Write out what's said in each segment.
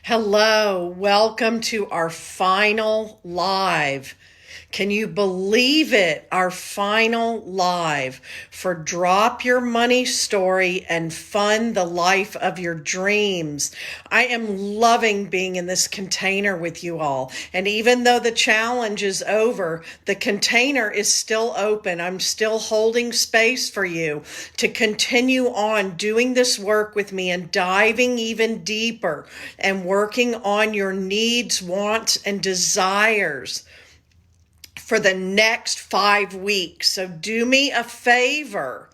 Hello, welcome to our final live. Can you believe it? Our final live for Drop Your Money Story and Fund the Life of Your Dreams. I am loving being in this container with you all. And even though the challenge is over, the container is still open. I'm still holding space for you to continue on doing this work with me and diving even deeper and working on your needs, wants, and desires for the next 5 weeks. So do me a favor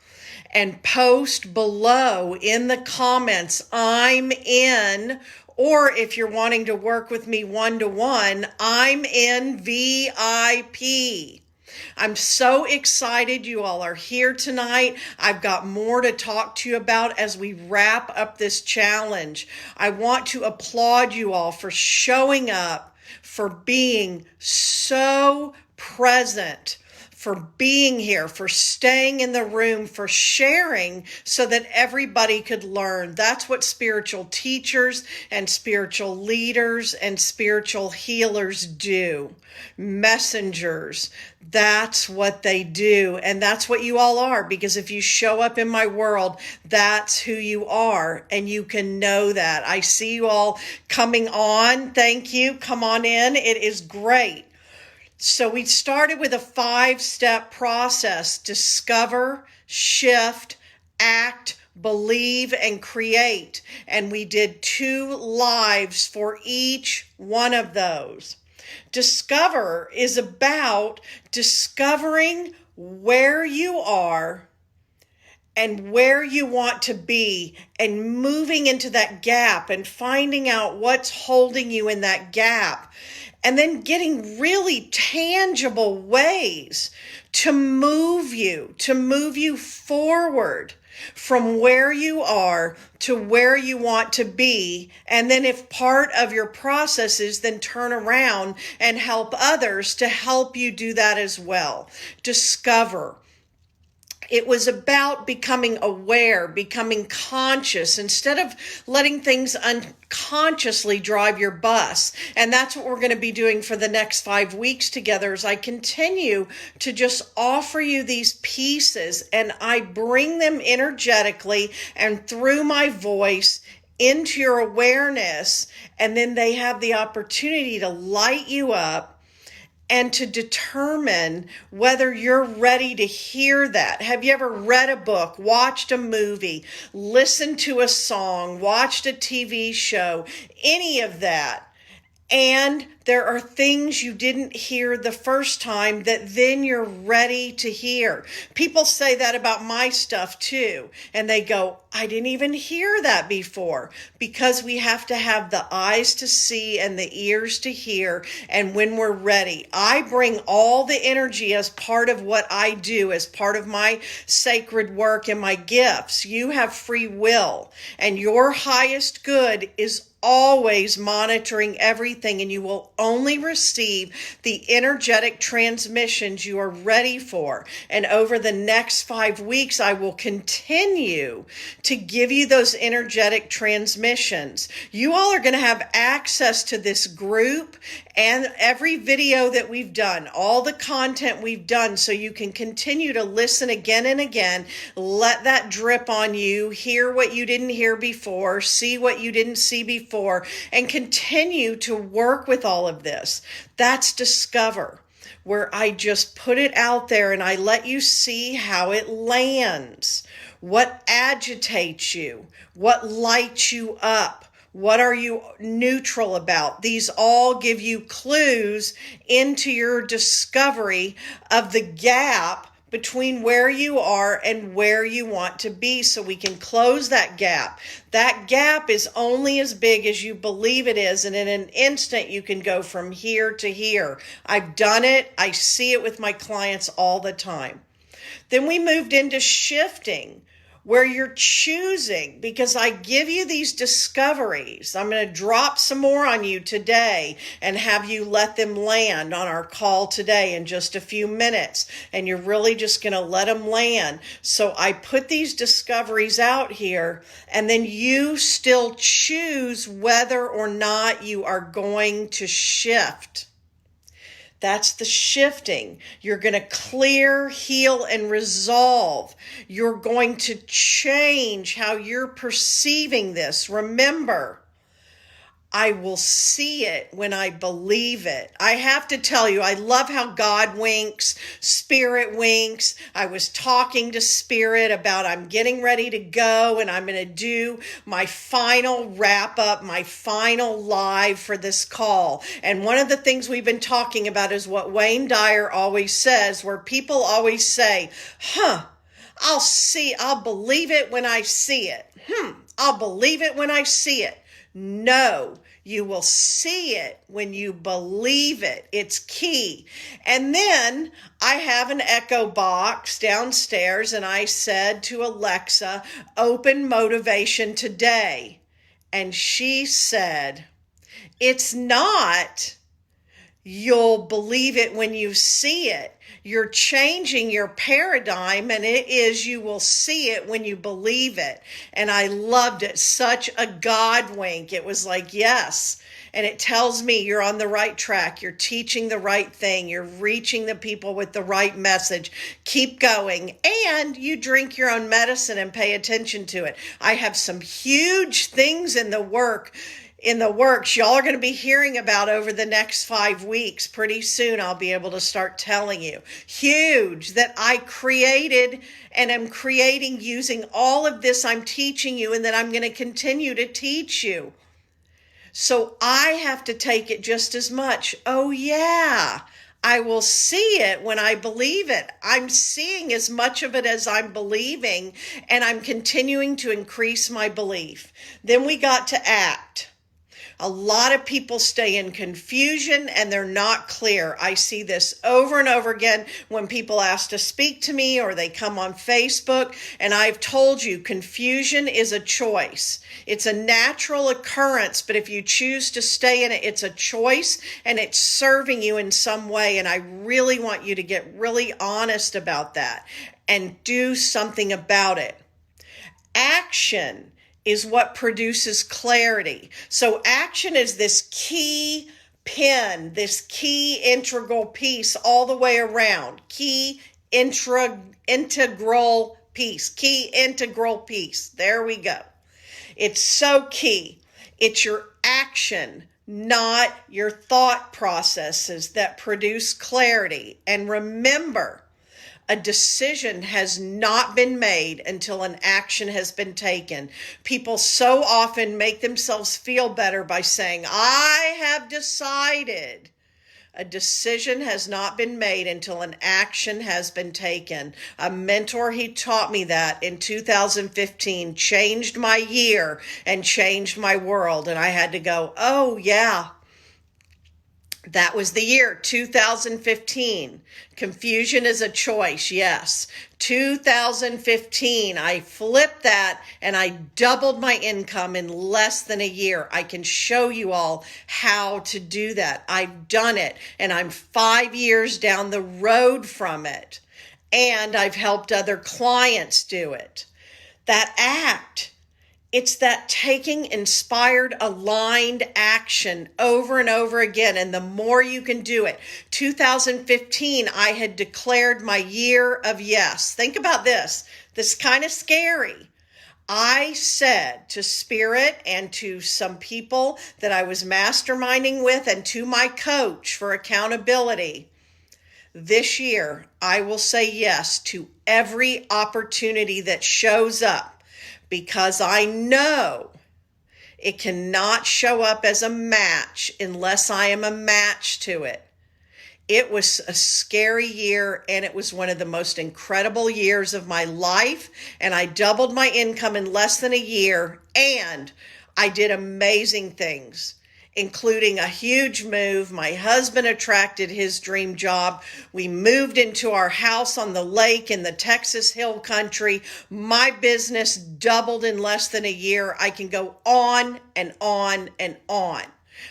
and post below in the comments, I'm in, or if you're wanting to work with me one-to-one, I'm in VIP. I'm so excited you all are here tonight. I've got more to talk to you about as we wrap up this challenge. I want to applaud you all for showing up, for being so present, for being here, for staying in the room, for sharing so that everybody could learn. That's what spiritual teachers and spiritual leaders and spiritual healers do. Messengers, that's what they do. And that's what you all are, because if you show up in my world, that's who you are. And you can know that. I see you all coming on. Thank you. Come on in. It is great. So we started with a 5-step process: discover, shift, act, believe, and create. And we did 2 lives for each one of those. Discover is about discovering where you are and where you want to be and moving into that gap and finding out what's holding you in that gap. And then getting really tangible ways to move you forward from where you are to where you want to be. And then if part of your process is, then turn around and help others to help you do that as well. Discover. It was about becoming aware, becoming conscious, instead of letting things unconsciously drive your bus. And that's what we're going to be doing for the next 5 weeks together, as I continue to just offer you these pieces, and I bring them energetically and through my voice into your awareness, and then they have the opportunity to light you up and to determine whether you're ready to hear that. Have you ever read a book, watched a movie, listened to a song, watched a TV show, any of that? And there are things you didn't hear the first time that then you're ready to hear. People say that about my stuff too. And they go, I didn't even hear that before. Because we have to have the eyes to see and the ears to hear. And when we're ready, I bring all the energy as part of what I do, as part of my sacred work and my gifts. You have free will, and your highest good is always monitoring everything, and you will only receive the energetic transmissions you are ready for. And over the next 5 weeks, I will continue to give you those energetic transmissions. You all are going to have access to this group and every video that we've done, all the content we've done, so you can continue to listen again and again, let that drip on you, hear what you didn't hear before, see what you didn't see before, and continue to work with all of this. That's Discover, where I just put it out there and I let you see how it lands, what agitates you, what lights you up. What are you neutral about? These all give you clues into your discovery of the gap between where you are and where you want to be, so we can close that gap. That gap is only as big as you believe it is, and in an instant you can go from here to here. I've done it. I see it with my clients all the time. Then we moved into shifting, where you're choosing, because I give you these discoveries. I'm going to drop some more on you today and have you let them land on our call today in just a few minutes. And you're really just going to let them land. So I put these discoveries out here, and then you still choose whether or not you are going to shift. That's the shifting. You're going to clear, heal, and resolve. You're going to change how you're perceiving this. Remember, I will see it when I believe it. I have to tell you, I love how God winks, Spirit winks. I was talking to Spirit about I'm getting ready to go and I'm going to do my final wrap up, my final live for this call. And one of the things we've been talking about is what Wayne Dyer always says, where people always say, I'll believe it when I see it. I'll believe it when I see it. No, you will see it when you believe it. It's key. And then I have an echo box downstairs, and I said to Alexa, open motivation today. And she said, it's not you'll believe it when you see it. You're changing your paradigm, and it is you will see it when you believe it. And I loved it. Such a God wink. It was like, yes. And it tells me you're on the right track. You're teaching the right thing. You're reaching the people with the right message. Keep going. And you drink your own medicine and pay attention to it. I have some huge things in the works y'all are going to be hearing about over the next 5 weeks. Pretty soon I'll be able to start telling you. Huge, that I created and am creating using all of this I'm teaching you, and that I'm going to continue to teach you. So I have to take it just as much. Oh yeah, I will see it when I believe it. I'm seeing as much of it as I'm believing, and I'm continuing to increase my belief. Then we got to act. A lot of people stay in confusion and they're not clear. I see this over and over again when people ask to speak to me or they come on Facebook. And I've told you, confusion is a choice. It's a natural occurrence, but if you choose to stay in it, it's a choice and it's serving you in some way. And I really want you to get really honest about that and do something about it. Action is what produces clarity. So action is this key pin, this key integral piece all the way around. Key integral piece. There we go. It's so key. It's your action, not your thought processes, that produce clarity. And remember, a decision has not been made until an action has been taken. People so often make themselves feel better by saying, I have decided. A decision has not been made until an action has been taken. A mentor, he taught me that in 2015, changed my year and changed my world. And I had to go, oh yeah. That was the year, 2015. Confusion is a choice, yes. 2015, I flipped that and I doubled my income in less than a year. I can show you all how to do that. I've done it, and I'm 5 years down the road from it. And I've helped other clients do it. That act. It's that taking inspired, aligned action over and over again. And the more you can do it. 2015, I had declared my year of yes. Think about this. This is kind of scary. I said to Spirit and to some people that I was masterminding with and to my coach for accountability, this year, I will say yes to every opportunity that shows up. Because I know it cannot show up as a match unless I am a match to it. It was a scary year, and it was one of the most incredible years of my life. And I doubled my income in less than a year, and I did amazing things. including a huge move. My husband attracted his dream job. We moved into our house on the lake in the Texas Hill Country. My business doubled in less than a year. I can go on and on and on.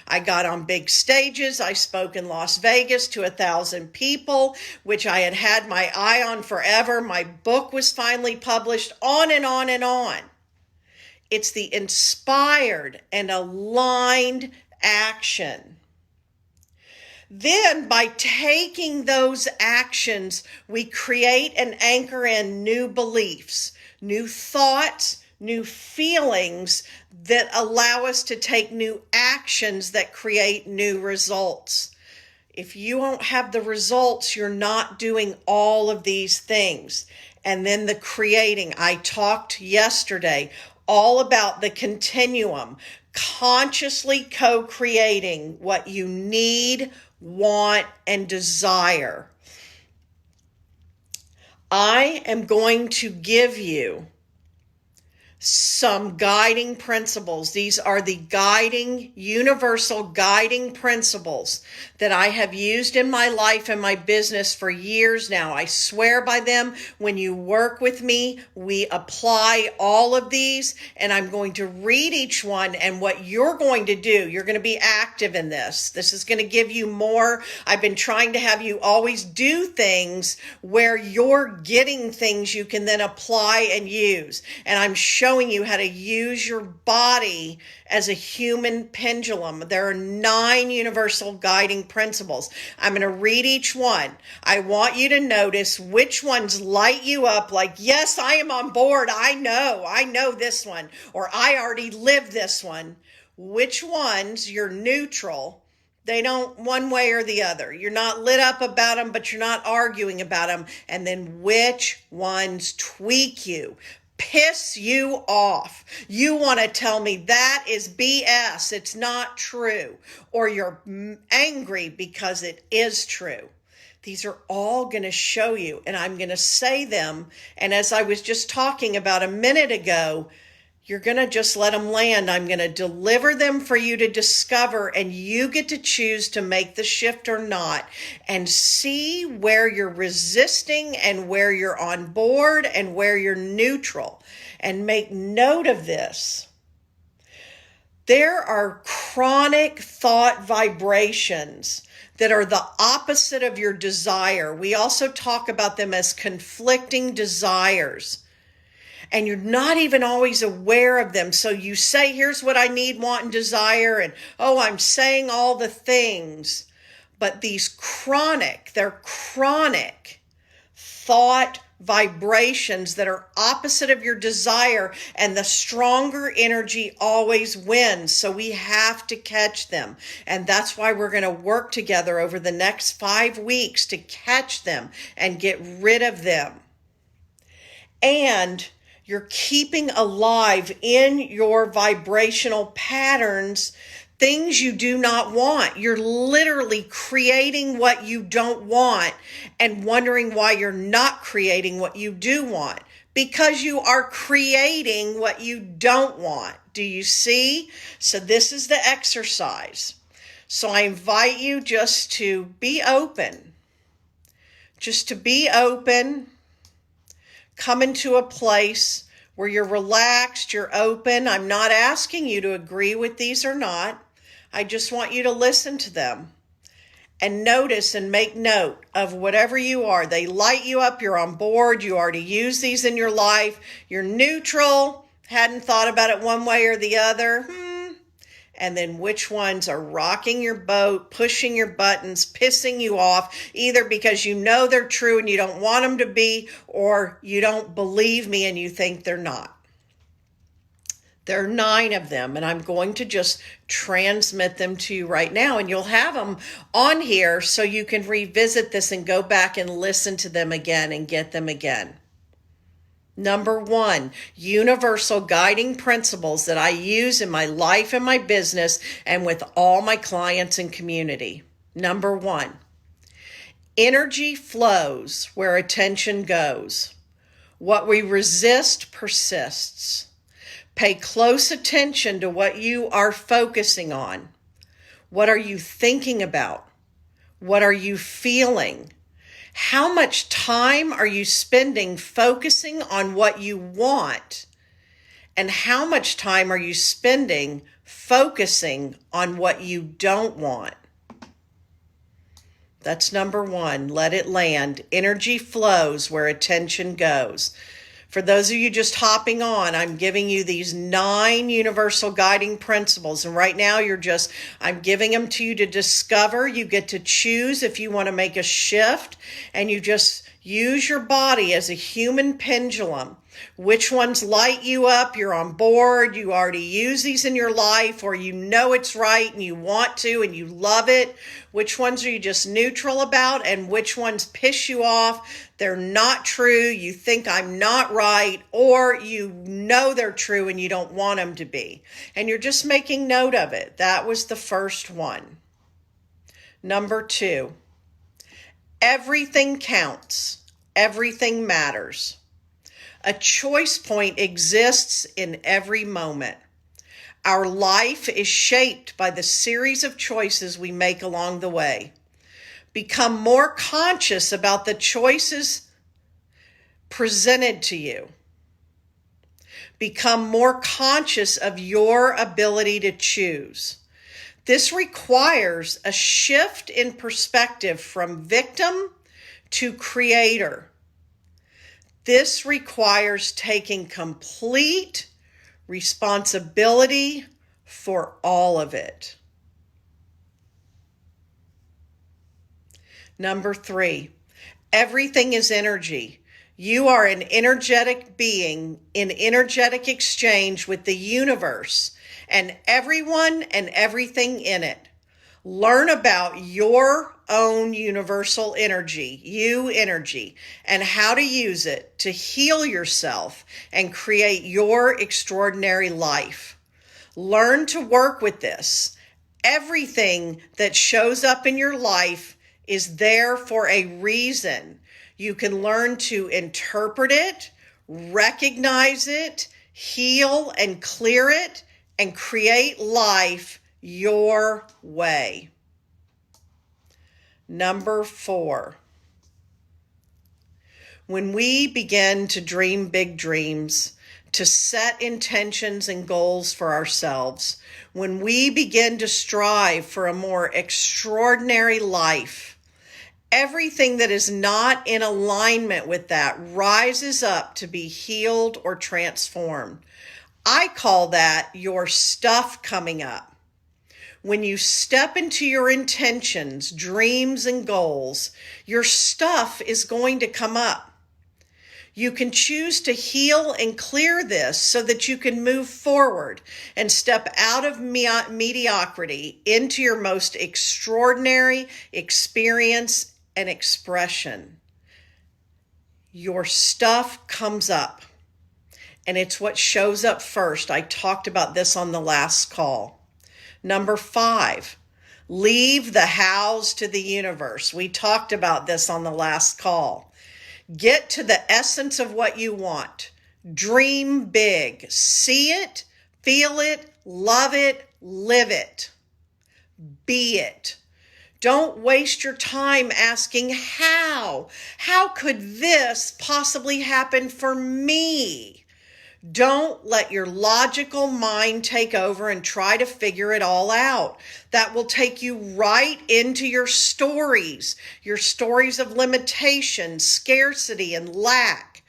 I got on big stages. I spoke in Las Vegas to 1,000 people, which I had had my eye on forever. My book was finally published, on and on and on. It's the inspired and aligned action. Then by taking those actions, we create and anchor in new beliefs, new thoughts, new feelings that allow us to take new actions that create new results. If you don't have the results, you're not doing all of these things. And then the creating. I talked yesterday all about the continuum, consciously co-creating what you need, want, and desire. I am going to give you some guiding principles. These are the universal guiding principles that I have used in my life and my business for years now. I swear by them. When you work with me, we apply all of these, and I'm going to read each one. And what you're going to do, you're going to be active in this. This is going to give you more. I've been trying to have you always do things where you're getting things you can then apply and use. And I'm showing you how to use your body as a human pendulum. There are 9 universal guiding principles. I'm going to read each one. I want you to notice which ones light you up, like, yes, I am on board. I know this one, or I already live this one. Which ones you're neutral. They don't one way or the other. You're not lit up about them, but you're not arguing about them. And then which ones tweak you, piss you off. You want to tell me that is BS. It's not true. Or you're angry because it is true. These are all going to show you, and I'm going to say them. And as I was just talking about a minute ago, you're going to just let them land. I'm going to deliver them for you to discover, and you get to choose to make the shift or not, and see where you're resisting and where you're on board and where you're neutral. And make note of this. There are chronic thought vibrations that are the opposite of your desire. We also talk about them as conflicting desires. And you're not even always aware of them. So you say, here's what I need, want, and desire. And, oh, I'm saying all the things. But they're chronic thought vibrations that are opposite of your desire. And the stronger energy always wins. So we have to catch them. And that's why we're going to work together over the next 5 weeks to catch them and get rid of them. And you're keeping alive in your vibrational patterns things you do not want. You're literally creating what you don't want and wondering why you're not creating what you do want, because you are creating what you don't want. Do you see? So this is the exercise. So I invite you just to be open. Come into a place where you're relaxed, you're open. I'm not asking you to agree with these or not. I just want you to listen to them and notice and make note of whatever you are. They light you up, you're on board, you already use these in your life. You're neutral, hadn't thought about it one way or the other. And then which ones are rocking your boat, pushing your buttons, pissing you off, either because you know they're true and you don't want them to be, or you don't believe me and you think they're not. There are 9 of them, and I'm going to just transmit them to you right now, and you'll have them on here so you can revisit this and go back and listen to them again and get them again. Number 1, universal guiding principles that I use in my life and my business and with all my clients and community. Number 1, energy flows where attention goes. What we resist persists. Pay close attention to what you are focusing on. What are you thinking about? What are you feeling? How much time are you spending focusing on what you want? And how much time are you spending focusing on what you don't want? That's number one. Let it land. Energy flows where attention goes. For those of you just hopping on, I'm giving you these 9 universal guiding principles. And right now I'm giving them to you to discover. You get to choose if you want to make a shift, and you just use your body as a human pendulum. Which ones light you up? You're on board. You already use these in your life, or you know it's right and you want to and you love it. Which ones are you just neutral about, and which ones piss you off? They're not true. You think I'm not right, or you know they're true and you don't want them to be. And you're just making note of it. That was the first one. Number 2, everything counts. Everything matters. A choice point exists in every moment. Our life is shaped by the series of choices we make along the way. Become more conscious about the choices presented to you. Become more conscious of your ability to choose. This requires a shift in perspective from victim to creator. This requires taking complete responsibility for all of it. Number 3, everything is energy. You are an energetic being in energetic exchange with the universe and everyone and everything in it. Learn about your own universal energy, you energy, and how to use it to heal yourself and create your extraordinary life. Learn to work with this. Everything that shows up in your life is there for a reason. You can learn to interpret it, recognize it, heal and clear it, and create life your way. Number 4, when we begin to dream big dreams, to set intentions and goals for ourselves, when we begin to strive for a more extraordinary life, everything that is not in alignment with that rises up to be healed or transformed. I call that your stuff coming up. When you step into your intentions, dreams, and goals, your stuff is going to come up. You can choose to heal and clear this so that you can move forward and step out of mediocrity into your most extraordinary experience and expression. Your stuff comes up, and it's what shows up first. I talked about this on the last call. Number 5, leave the hows to the universe. We talked about this on the last call. Get to the essence of what you want. Dream big. See it, feel it, love it, live it. Be it. Don't waste your time asking how. How could this possibly happen for me? Don't let your logical mind take over and try to figure it all out. That will take you right into your stories of limitation, scarcity, and lack.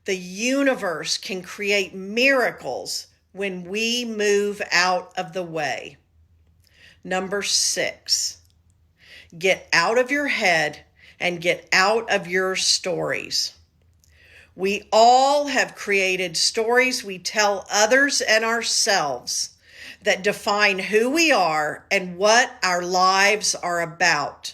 The universe can create miracles when we move out of the way. Number 6, get out of your head and get out of your stories. We all have created stories we tell others and ourselves that define who we are and what our lives are about.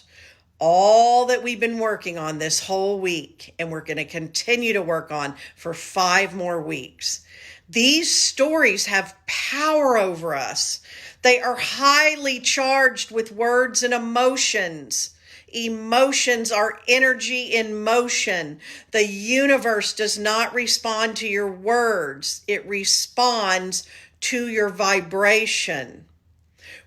All that we've been working on this whole week, and we're going to continue to work on for 5 more weeks. These stories have power over us. They are highly charged with words and emotions. Emotions are energy in motion. The universe does not respond to your words. It responds to your vibration.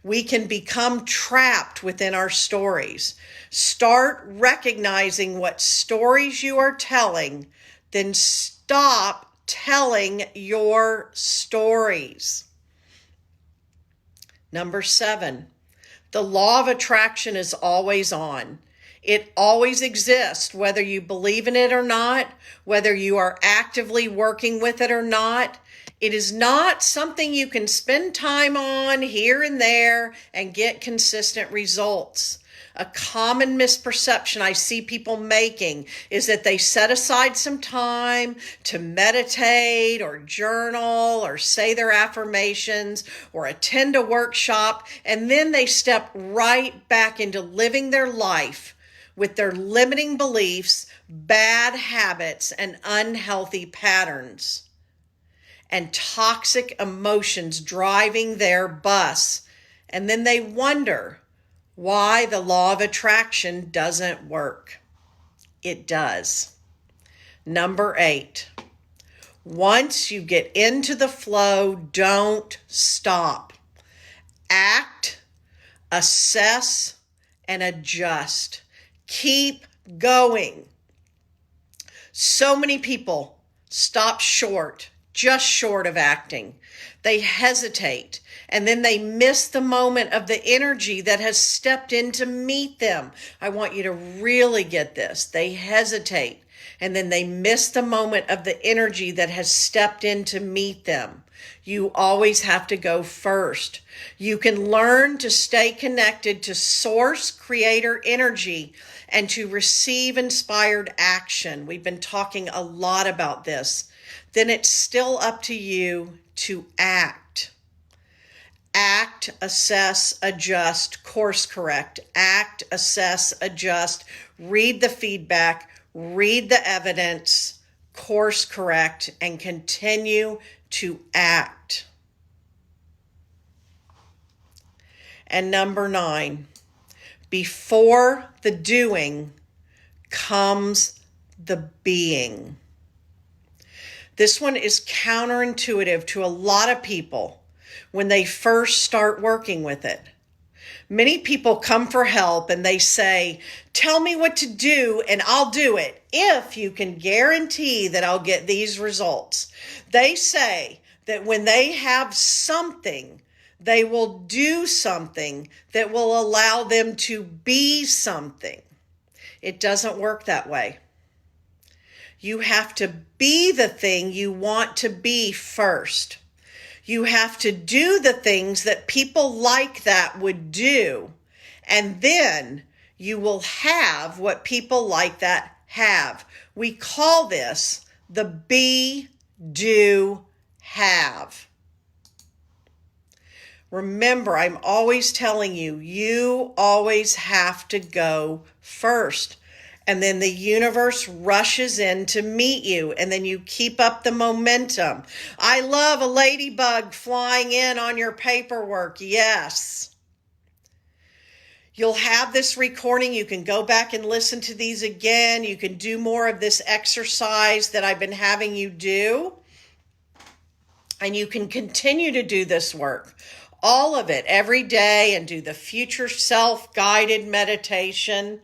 We can become trapped within our stories. Start recognizing what stories you are telling, then stop telling your stories. Number 7, the law of attraction is always on. It always exists, whether you believe in it or not, whether you are actively working with it or not. It is not something you can spend time on here and there and get consistent results. A common misperception I see people making is that they set aside some time to meditate or journal or say their affirmations or attend a workshop, and then they step right back into living their life with their limiting beliefs, bad habits, and unhealthy patterns, and toxic emotions driving their bus. And then they wonder why the law of attraction doesn't work. It does. Number 8, once you get into the flow, don't stop. Act, assess, and adjust. Keep going. So many people stop short, just short of acting. They hesitate, and then they miss the moment of the energy that has stepped in to meet them. I want you to really get this. They hesitate, and then they miss the moment of the energy that has stepped in to meet them. You always have to go first. You can learn to stay connected to source creator energy and to receive inspired action. We've been talking a lot about this. Then it's still up to you to act. Act, assess, adjust, course correct. Act, assess, adjust, read the feedback, read the evidence, course correct, and continue to act. And number 9, before the doing comes the being. This one is counterintuitive to a lot of people when they first start working with it. Many people come for help and they say, tell me what to do and I'll do it if you can guarantee that I'll get these results. They say that when they have something, they will do something that will allow them to be something. It doesn't work that way. You have to be the thing you want to be first. You have to do the things that people like that would do, and then you will have what people like that have. We call this the be, do, have. Remember, I'm always telling you, you always have to go first. And then the universe rushes in to meet you, and then you keep up the momentum. I love a ladybug flying in on your paperwork. Yes. You'll have this recording. You can go back and listen to these again. You can do more of this exercise that I've been having you do. And you can continue to do this work, all of it every day, and do the future self-guided meditation.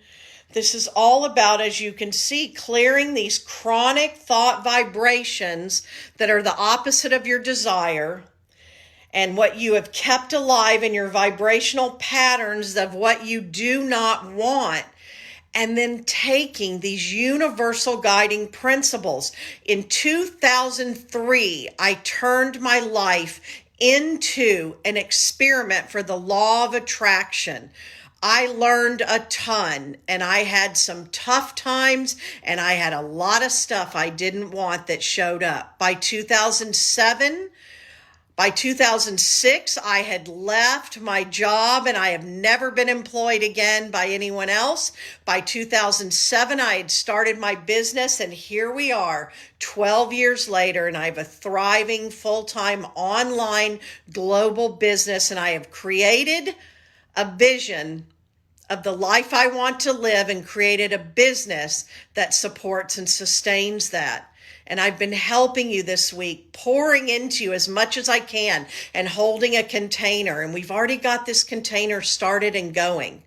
This is all about, as you can see, clearing these chronic thought vibrations that are the opposite of your desire and what you have kept alive in your vibrational patterns of what you do not want, and then taking these universal guiding principles. In 2003, I turned my life into an experiment for the law of attraction. I learned a ton, and I had some tough times, and I had a lot of stuff I didn't want that showed up. By 2006, I had left my job, and I have never been employed again by anyone else. By 2007, I had started my business, and here we are 12 years later, and I have a thriving full-time online global business, and I have created a vision of the life I want to live and created a business that supports and sustains that. And I've been helping you this week, pouring into you as much as I can and holding a container. And we've already got this container started and going.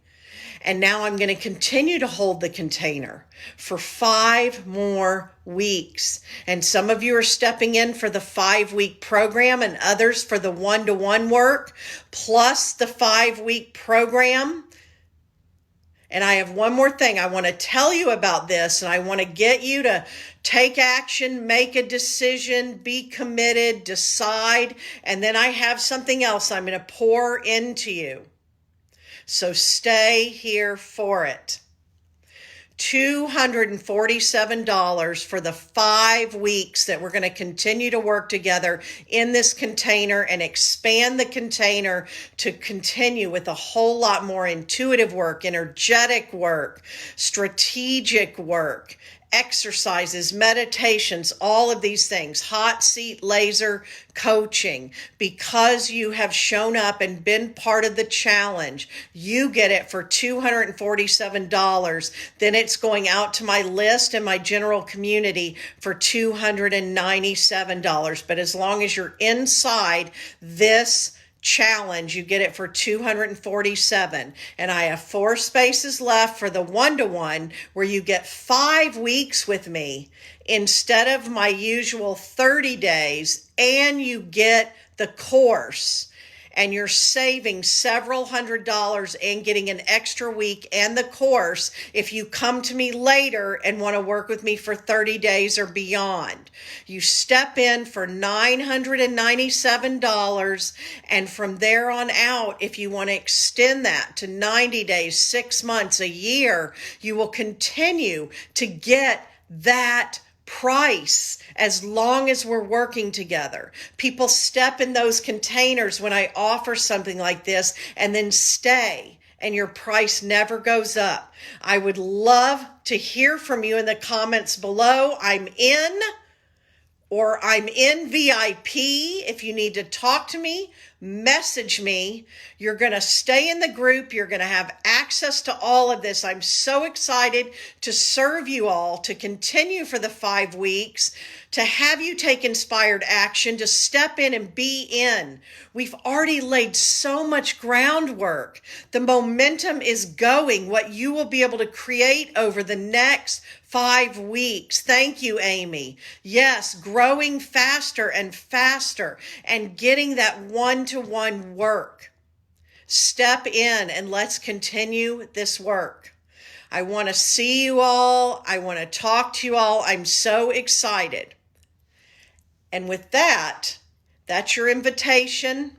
And now I'm going to continue to hold the container for 5 more weeks. And some of you are stepping in for the 5-week program and others for the one-to-one work, plus the 5-week program. And I have one more thing I want to tell you about this, and I want to get you to take action, make a decision, be committed, decide, and then I have something else I'm going to pour into you. So stay here for it. $247 for the 5 weeks that we're going to continue to work together in this container and expand the container to continue with a whole lot more intuitive work, energetic work, strategic work, exercises, meditations, all of these things, hot seat laser coaching. Because you have shown up and been part of the challenge, you get it for $247. Then it's going out to my list and my general community for $297. But as long as you're inside this challenge, you get it for $247. And I have 4 spaces left for the one-to-one, where you get 5 weeks with me instead of my usual 30 days, and you get the course. And you're saving several $100s and getting an extra week and the course if you come to me later and want to work with me for 30 days or beyond. You step in for $997, and from there on out, if you want to extend that to 90 days, 6 months, a year, you will continue to get that price as long as we're working together. People step in those containers when I offer something like this and then stay, and your price never goes up. I would love to hear from you in the comments below. I'm in, or I'm in VIP. If you need to talk to me, message me. You're going to stay in the group. You're going to have access to all of this. I'm so excited to serve you all, to continue for the 5 weeks, to have you take inspired action, to step in and be in. We've already laid so much groundwork. The momentum is going, what you will be able to create over the next 5 weeks. Thank you, Amy. Yes, growing faster and faster and getting that one-to-one work. Step in and let's continue this work. I want to see you all. I want to talk to you all. I'm so excited. And with that, that's your invitation.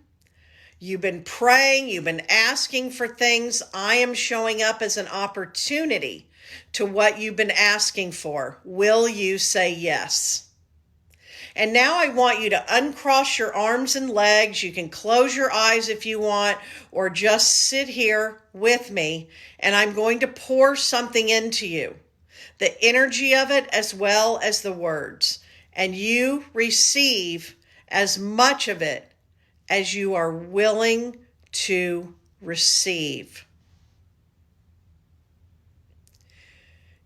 You've been praying. You've been asking for things. I am showing up as an opportunity to what you've been asking for. Will you say yes? And now I want you to uncross your arms and legs. You can close your eyes if you want, or just sit here with me, and I'm going to pour something into you, the energy of it as well as the words, and you receive as much of it as you are willing to receive.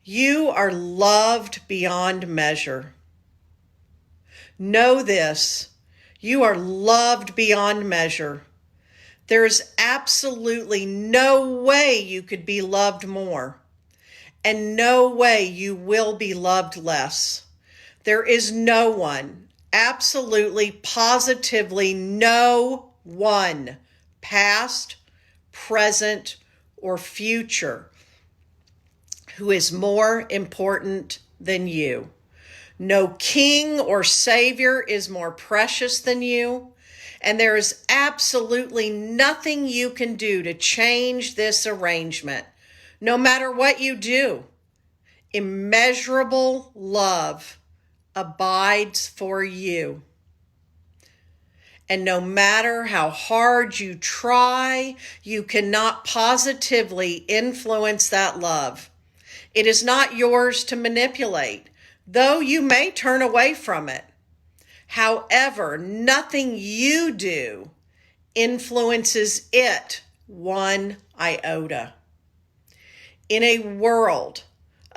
You are loved beyond measure. Know this, you are loved beyond measure. There is absolutely no way you could be loved more, and no way you will be loved less. There is no one, absolutely, positively no one, past, present, or future, who is more important than you. No king or savior is more precious than you, and there is absolutely nothing you can do to change this arrangement, no matter what you do. Immeasurable love abides for you. And no matter how hard you try, you cannot positively influence that love. It is not yours to manipulate, though you may turn away from it. However, nothing you do influences it one iota. In a world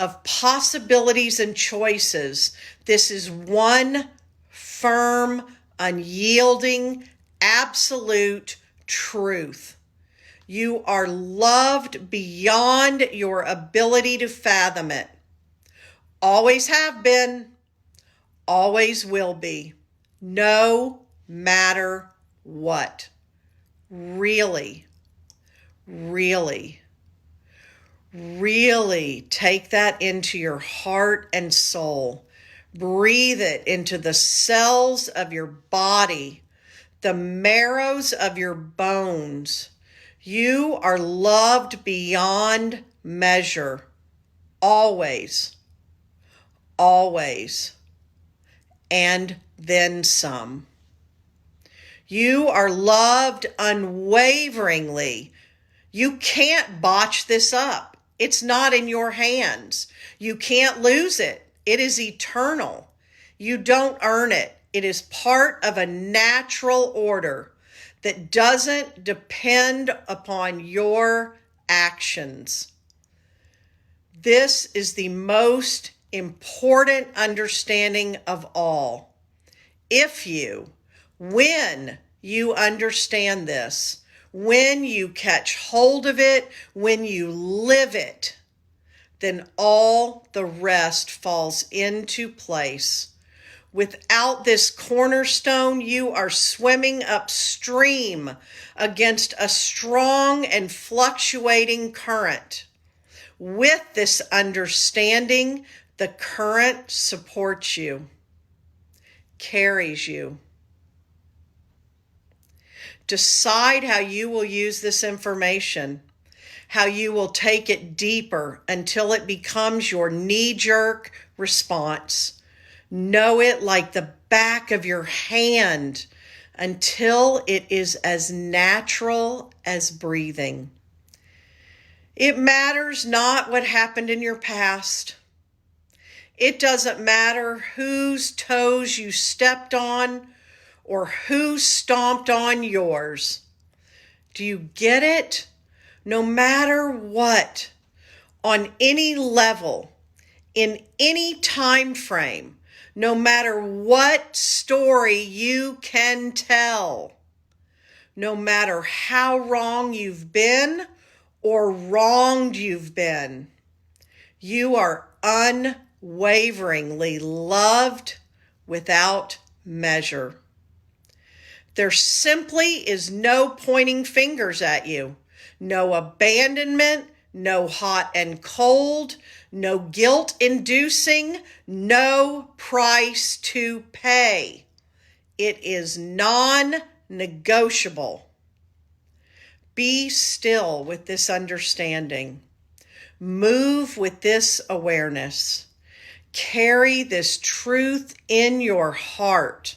of possibilities and choices. This is one firm, unyielding, absolute truth. You are loved beyond your ability to fathom it. Always have been, always will be, no matter what. Really, really, really take that into your heart and soul. Breathe it into the cells of your body, the marrows of your bones. You are loved beyond measure. Always, always, and then some. You are loved unwaveringly. You can't botch this up. It's not in your hands. You can't lose it. It is eternal. You don't earn it. It is part of a natural order that doesn't depend upon your actions. This is the most important understanding of all. When you understand this, when you catch hold of it, when you live it, then all the rest falls into place. Without this cornerstone, you are swimming upstream against a strong and fluctuating current. With this understanding, the current supports you, carries you. Decide how you will use this information, how you will take it deeper until it becomes your knee-jerk response. Know it like the back of your hand until it is as natural as breathing. It matters not what happened in your past. It doesn't matter whose toes you stepped on or who stomped on yours. Do you get it? No matter what, on any level, in any time frame, no matter what story you can tell, no matter how wrong you've been or wronged you've been, you are unwaveringly loved without measure. There simply is no pointing fingers at you, no abandonment, no hot and cold, no guilt-inducing, no price to pay. It is non-negotiable. Be still with this understanding. Move with this awareness. Carry this truth in your heart.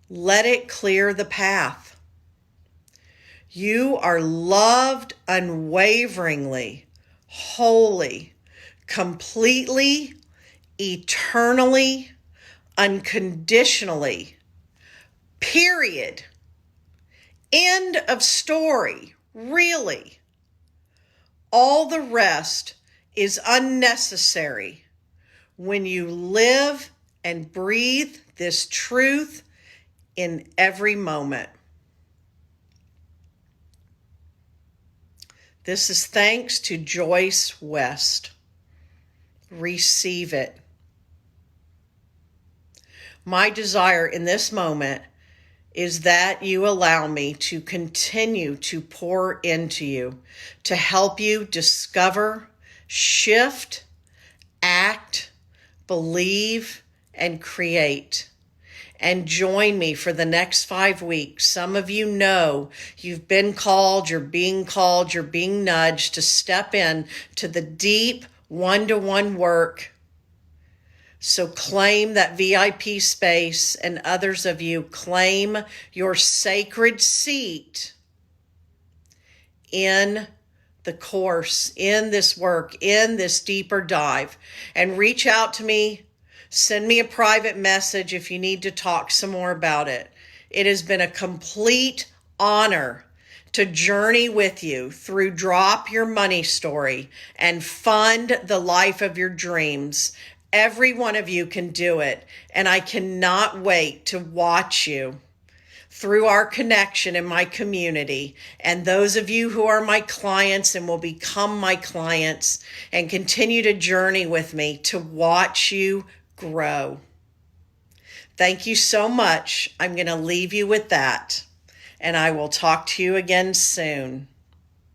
Let it clear the path. You are loved unwaveringly, wholly, completely, eternally, unconditionally. Period. End of story. Really. All the rest is unnecessary when you live and breathe this truth in every moment. This is thanks to Joyce West. Receive it. My desire in this moment is that you allow me to continue to pour into you, to help you discover, shift, act, believe, and create. And join me for the next 5 weeks. Some of you know you've been called, you're being nudged to step in to the deep one-to-one work. So claim that VIP space, and others of you claim your sacred seat in the course, in this work, in this deeper dive. And reach out to me. Send me a private message if you need to talk some more about it. It has been a complete honor to journey with you through Drop Your Money Story and fund the life of your dreams. Every one of you can do it, and I cannot wait to watch you through our connection in my community, and those of you who are my clients and will become my clients and continue to journey with me to watch you grow. Thank you so much. I'm going to leave you with that, and I will talk to you again soon.